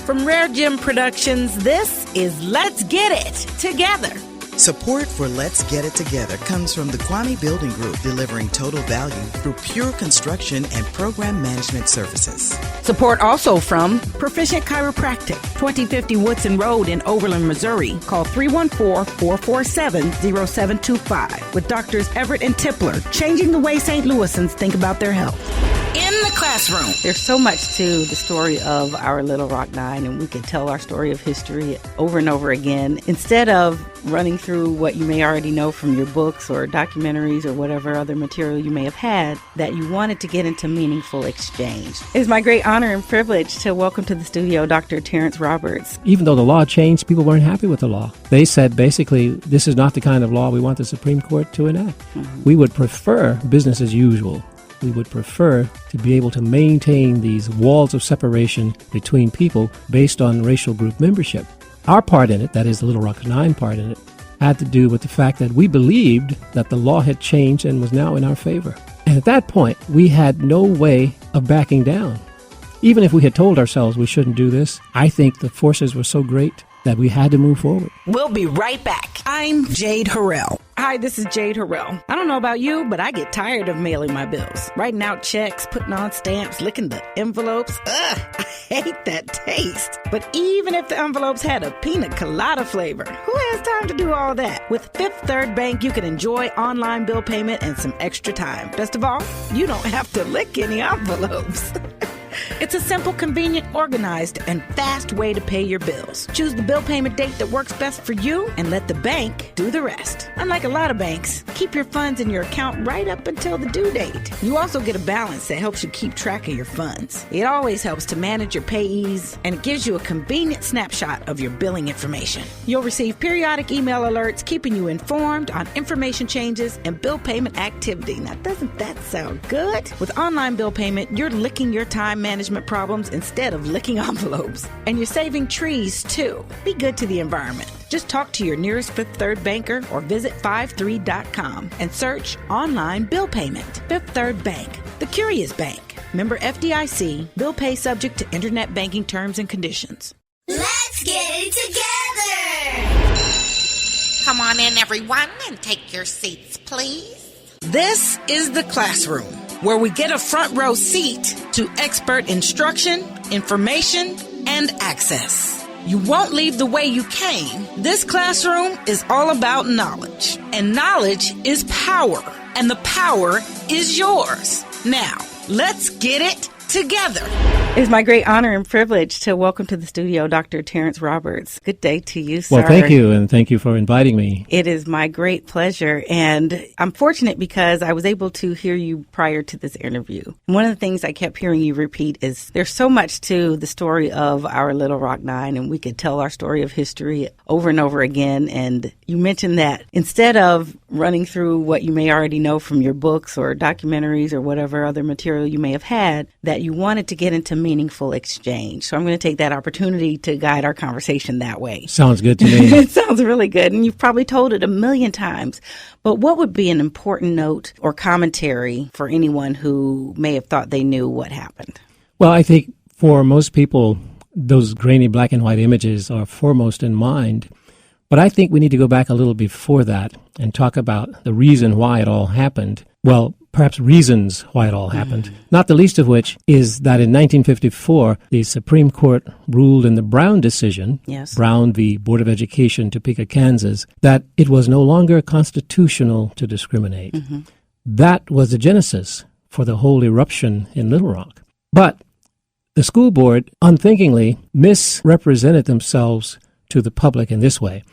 From RareGem Productions, this is Let's Get It Together. Support for Let's Get It Together comes from the Kwame Building Group, delivering total value through pure construction and program management services. Support also from Proficient Chiropractic, 2050 Woodson Road in Overland, Missouri. Call 314-447-0725 with Doctors Everett and Tipler, changing the way St. Louisans think about their health. In the classroom. There's so much to the story of our Little Rock Nine, and we could tell our story of history over and over again. Instead of running through what you may already know from your books or documentaries or whatever other material you may have had, that you wanted to get into meaningful exchange. It's my great honor and privilege to welcome to the studio Dr. Terrance Roberts. Even though the law changed, people weren't happy with the law. They said, basically, this is not the kind of law we want the Supreme Court to enact. We would prefer business as usual. We would prefer to be able to maintain these walls of separation between people based on racial group membership. Our part in it, that is the Little Rock Nine part in it, had to do with the fact that we believed that the law had changed and was now in our favor. And at that point, we had no way of backing down. Even if we had told ourselves we shouldn't do this, I think the forces were so great that we had to move forward. We'll be right back. I'm Jade Harrell. Hi, this is Jade Harrell. I don't know about you, but I get tired of mailing my bills. Writing out checks, putting on stamps, licking the envelopes. Ugh, I hate that taste. But even if the envelopes had a pina colada flavor, who has time to do all that? With Fifth Third Bank, you can enjoy online bill payment and some extra time. Best of all, you don't have to lick any envelopes. It's a simple, convenient, organized, and fast way to pay your bills. Choose the bill payment date that works best for you and let the bank do the rest. Unlike a lot of banks, keep your funds in your account right up until the due date. You also get a balance that helps you keep track of your funds. It always helps to manage your payees, and it gives you a convenient snapshot of your billing information. You'll receive periodic email alerts keeping you informed on information changes and bill payment activity. Now, doesn't that sound good? With online bill payment, you're licking your time management problems instead of licking envelopes. And you're saving trees, too. Be good to the environment. Just talk to your nearest Fifth Third banker or visit 53.com and search online bill payment. Fifth Third Bank, the curious bank. Member FDIC, bill pay subject to internet banking terms and conditions. Let's get it together! Come on in, everyone, and take your seats, please. This is the classroom, where we get a front row seat to expert instruction, information, and access. You won't leave the way you came. This classroom is all about knowledge, and knowledge is power, and the power is yours. Now, let's get it together. It's my great honor and privilege to welcome to the studio Dr. Terrance Roberts. Good day to you, sir. Well, thank you, and thank you for inviting me. It is my great pleasure, and I'm fortunate because I was able to hear you prior to this interview. One of the things I kept hearing you repeat is there's so much to the story of our Little Rock Nine, and we could tell our story of history over and over again. And you mentioned that instead of running through what you may already know from your books or documentaries or whatever other material you may have had, that you wanted to get into meaningful exchange. So I'm going to take that opportunity to guide our conversation that way. Sounds good to me. It sounds really good. And you've probably told it a million times. But what would be an important note or commentary for anyone who may have thought they knew what happened? Well, I think for most people, those grainy black and white images are foremost in mind. But I think we need to go back a little before that and talk about the reason why it all happened. Well, perhaps reasons why it all happened, not the least of which is that in 1954, the Supreme Court ruled in the Brown decision, Brown v. Board of Education, Topeka, Kansas, that it was no longer constitutional to discriminate. That was the genesis for the whole eruption in Little Rock. But the school board unthinkingly misrepresented themselves to the public in this way.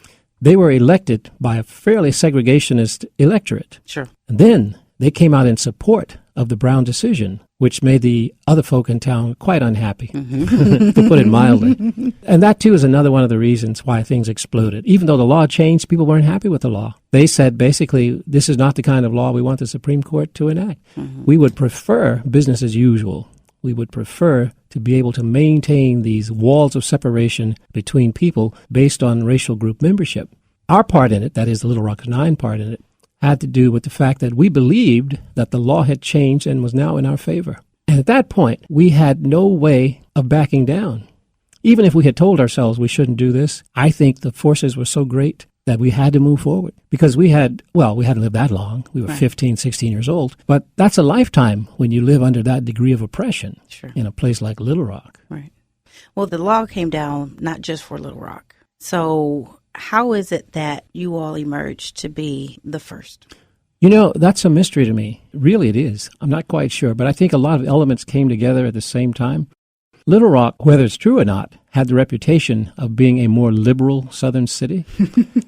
They were elected by a fairly segregationist electorate. Sure. And then they came out in support of the Brown decision, which made the other folk in town quite unhappy, to put it mildly. And that, too, is another one of the reasons why things exploded. Even though the law changed, people weren't happy with the law. They said, basically, this is not the kind of law we want the Supreme Court to enact. We would prefer business as usual. We would prefer to be able to maintain these walls of separation between people based on racial group membership. Our part in it, that is the Little Rock Nine part in it, had to do with the fact that we believed that the law had changed and was now in our favor. And at that point, we had no way of backing down. Even if we had told ourselves we shouldn't do this, I think the forces were so great that we had to move forward because we hadn't lived that long. We were 15, 16 years old. But that's a lifetime when you live under that degree of oppression in a place like Little Rock. Right. Well, the law came down not just for Little Rock. So how is it that you all emerged to be the first? That's a mystery to me. Really, it is. I'm not quite sure. But I think a lot of elements came together at the same time. Little Rock, whether it's true or not, had the reputation of being a more liberal southern city.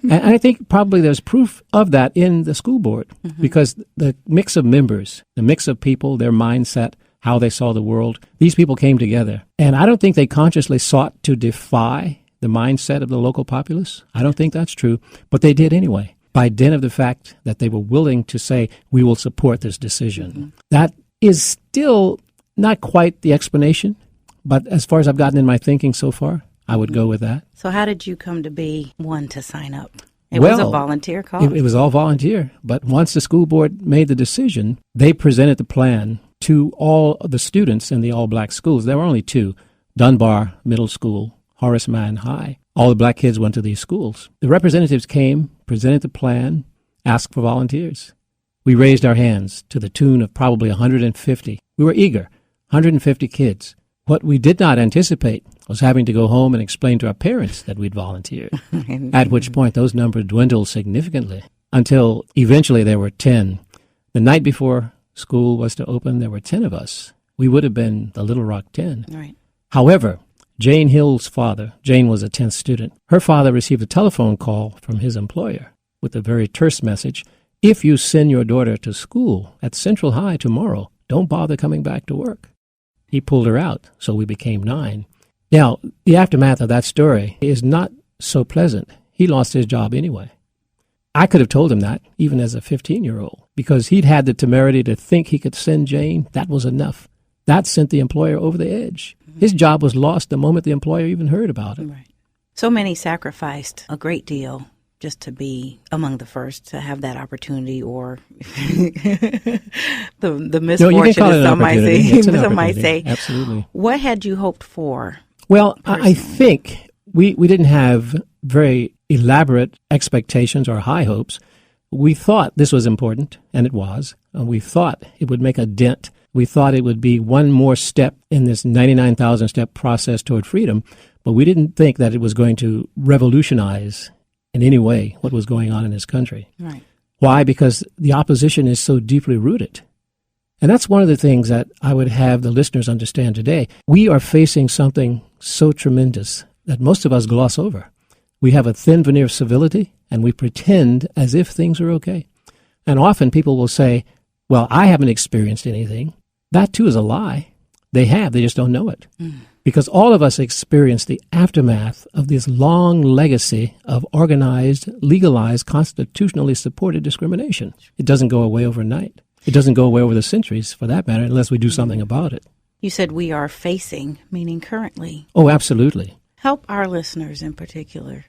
And I think probably there's proof of that in the school board because the mix of members, the mix of people, their mindset, how they saw the world, these people came together. And I don't think they consciously sought to defy the mindset of the local populace. I don't think that's true, but they did anyway, by dint of the fact that they were willing to say, we will support this decision. That is still not quite the explanation. But as far as I've gotten in my thinking so far, I would go with that. So how did you come to be one to sign up? It was a volunteer call? It was all volunteer. But once the school board made the decision, they presented the plan to all the students in the all-black schools. There were only two, Dunbar Middle School, Horace Mann High. All the black kids went to these schools. The representatives came, presented the plan, asked for volunteers. We raised our hands to the tune of probably 150. We were eager, 150 kids. What we did not anticipate was having to go home and explain to our parents that we'd volunteered, at which point those numbers dwindled significantly until eventually there were 10. The night before school was to open, there were 10 of us. We would have been the Little Rock 10. Right. However, Jane Hill's father, Jane was a 10th student, her father received a telephone call from his employer with a very terse message, if you send your daughter to school at Central High tomorrow, don't bother coming back to work. He pulled her out, so we became 9. Now, the aftermath of that story is not so pleasant. He lost his job anyway. I could have told him that, even as a 15-year-old, because he'd had the temerity to think he could send Jane. That was enough. That sent the employer over the edge. His job was lost the moment the employer even heard about it. Right. So many sacrificed a great deal just to be among the first, to have that opportunity, or the misfortune, as some might say. Absolutely. What had you hoped for? Well, I think we didn't have very elaborate expectations or high hopes. We thought this was important, and it was. We thought it would make a dent. We thought it would be one more step in this 99,000-step process toward freedom, but we didn't think that it was going to revolutionize in any way what was going on in this country. Right. Why? Because the opposition is so deeply rooted. And that's one of the things that I would have the listeners understand today. We are facing something so tremendous that most of us gloss over. We have a thin veneer of civility, and we pretend as if things are okay. And often people will say, well, I haven't experienced anything. That, too, is a lie. They have. They just don't know it. Because all of us experience the aftermath of this long legacy of organized, legalized, constitutionally supported discrimination. It doesn't go away overnight. It doesn't go away over the centuries, for that matter, unless we do something about it. You said we are facing, meaning currently. Oh, absolutely. Help our listeners in particular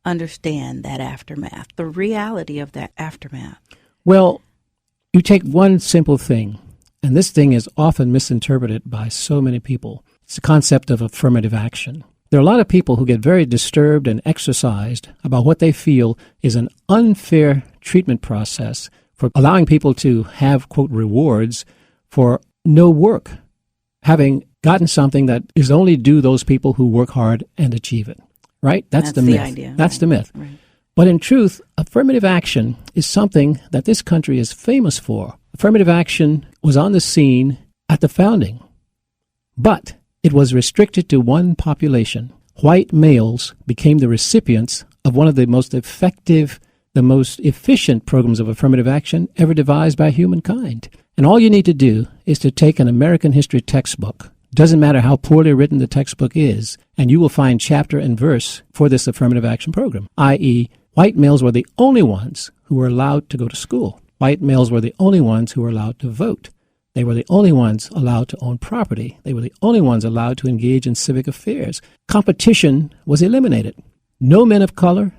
understand that aftermath, the reality of that aftermath. Well, you take one simple thing, and this thing is often misinterpreted by so many people. It's the concept of affirmative action. There are a lot of people who get very disturbed and exercised about what they feel is an unfair treatment process for allowing people to have, quote, rewards for no work, having gotten something that is only due those people who work hard and achieve it, right? That's the myth. Idea. That's right. the myth. Right. But in truth, affirmative action is something that this country is famous for. Affirmative action was on the scene at the founding, but it was restricted to one population. White males became the recipients of one of the most effective, the most efficient programs of affirmative action ever devised by humankind. And all you need to do is to take an American history textbook. Doesn't matter how poorly written the textbook is, and you will find chapter and verse for this affirmative action program, i.e., white males were the only ones who were allowed to go to school. White males were the only ones who were allowed to vote. They were the only ones allowed to own property. They were the only ones allowed to engage in civic affairs. Competition was eliminated. No men of color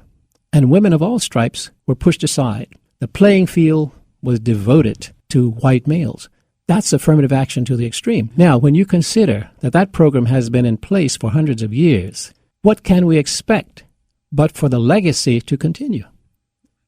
and women of all stripes were pushed aside. The playing field was devoted to white males. That's affirmative action to the extreme. Now, when you consider that that program has been in place for hundreds of years, what can we expect but for the legacy to continue?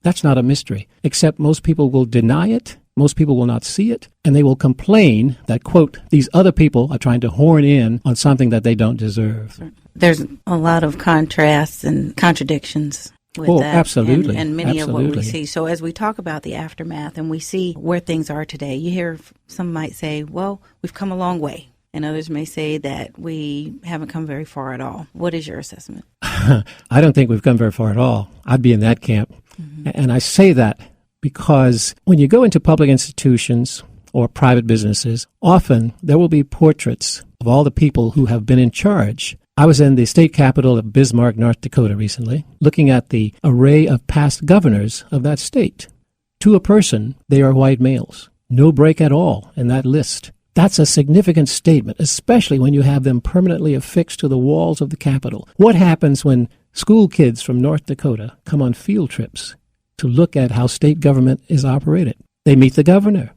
That's not a mystery, except most people will deny it, most people will not see it, and they will complain that, quote, these other people are trying to horn in on something that they don't deserve. There's a lot of contrasts and contradictions with that. Absolutely. And many absolutely. of what we see. So as we talk about the aftermath and we see where things are today, you hear some might say, well, we've come a long way. And others may say that we haven't come very far at all. What is your assessment? I don't think we've come very far at all. I'd be in that camp. Mm-hmm. And I say that because when you go into public institutions or private businesses, often there will be portraits of all the people who have been in charge. I was in the state capital of Bismarck, North Dakota recently, looking at the array of past governors of that state. To a person, they are white males. No break at all in that list. That's a significant statement, especially when you have them permanently affixed to the walls of the Capitol. What happens when school kids from North Dakota come on field trips to look at how state government is operated? They meet the governor.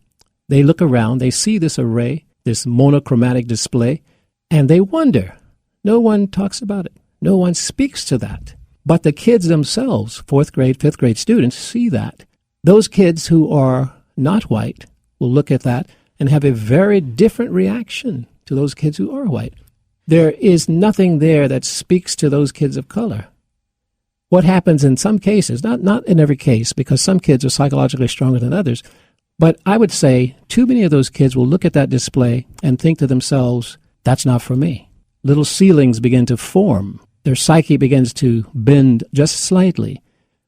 They look around. They see this array, this monochromatic display, and they wonder. No one talks about it. No one speaks to that. But the kids themselves, 4th grade, 5th grade students, see that. Those kids who are not white will look at that and have a very different reaction to those kids who are white. There is nothing there that speaks to those kids of color. What happens in some cases, not in every case, because some kids are psychologically stronger than others, but I would say too many of those kids will look at that display and think to themselves, that's not for me. Little ceilings begin to form. Their psyche begins to bend just slightly.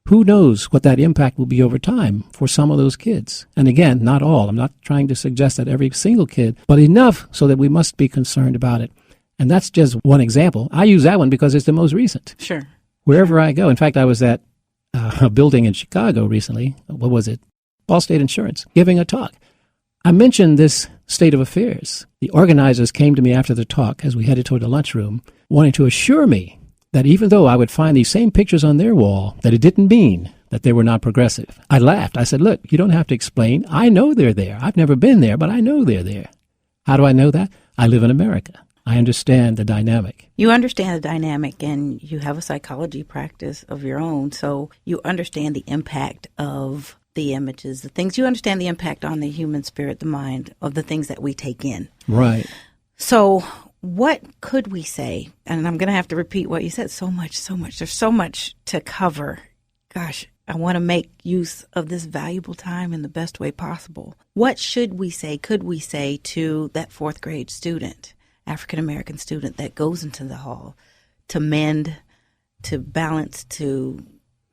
Who knows what that impact will be over time for some of those kids? And again, not all. I'm not trying to suggest that every single kid, but enough so that we must be concerned about it. And that's just one example. I use that one because it's the most recent. Sure. Wherever I go. In fact, I was at a building in Chicago recently. What was it? Ball State Insurance, giving a talk. I mentioned this state of affairs. The organizers came to me after the talk as we headed toward the lunchroom, wanting to assure me that even though I would find these same pictures on their wall, that it didn't mean that they were not progressive. I laughed. I said, look, you don't have to explain. I know they're there. I've never been there, but I know they're there. How do I know that? I live in America. I understand the dynamic. You understand the dynamic, and you have a psychology practice of your own, so you understand the impact of the images, the things. You understand the impact on the human spirit, the mind, of the things that we take in. Right. So what could we say? And I'm going to have to repeat what you said. So much. There's so much to cover. Gosh, I want to make use of this valuable time in the best way possible. What should we say, could we say to that 4th grade student, African-American student that goes into the hall to mend, to balance, to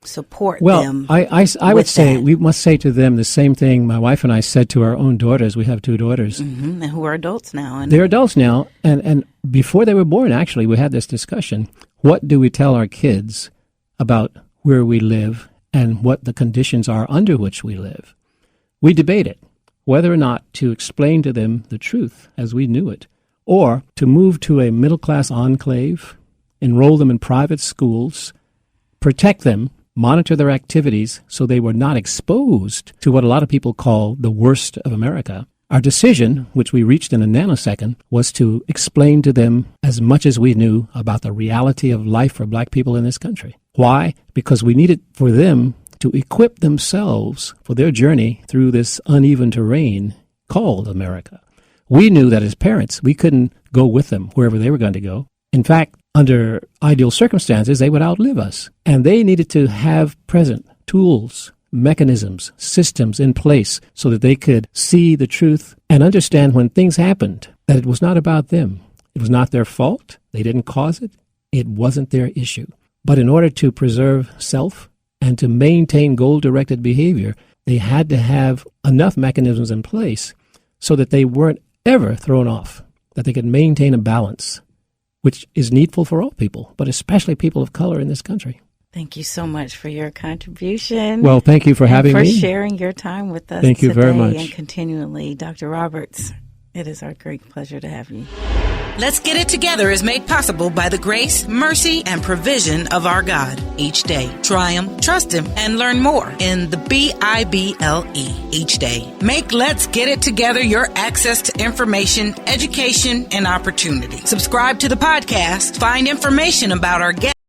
support them? Well, I would say we must say to them the same thing my wife and I said to our own daughters. We have 2 daughters. Mm-hmm. And who are adults now. They're adults now. And before they were born, actually, we had this discussion. What do we tell our kids about where we live and what the conditions are under which we live? We debated whether or not to explain to them the truth as we knew it, or to move to a middle-class enclave, enroll them in private schools, protect them, monitor their activities so they were not exposed to what a lot of people call the worst of America. Our decision, which we reached in a nanosecond, was to explain to them as much as we knew about the reality of life for black people in this country. Why? Because we needed for them to equip themselves for their journey through this uneven terrain called America. We knew that as parents, we couldn't go with them wherever they were going to go. In fact, under ideal circumstances, they would outlive us. And they needed to have present tools, mechanisms, systems in place so that they could see the truth and understand when things happened that it was not about them. It was not their fault. They didn't cause it. It wasn't their issue. But in order to preserve self and to maintain goal-directed behavior, they had to have enough mechanisms in place so that they weren't ever thrown off, that they could maintain a balance, which is needful for all people, but especially people of color in this country. Thank you so much for your contribution. Well, thank you for having me. For sharing your time with us. Thank you very much. And continually. Dr. Roberts, it is our great pleasure to have you. Let's Get It Together is made possible by the grace, mercy, and provision of our God. Each day, try Him, trust Him, and learn more in the Bible each day. Make Let's Get It Together your access to information, education, and opportunity. Subscribe to the podcast. Find information about our guests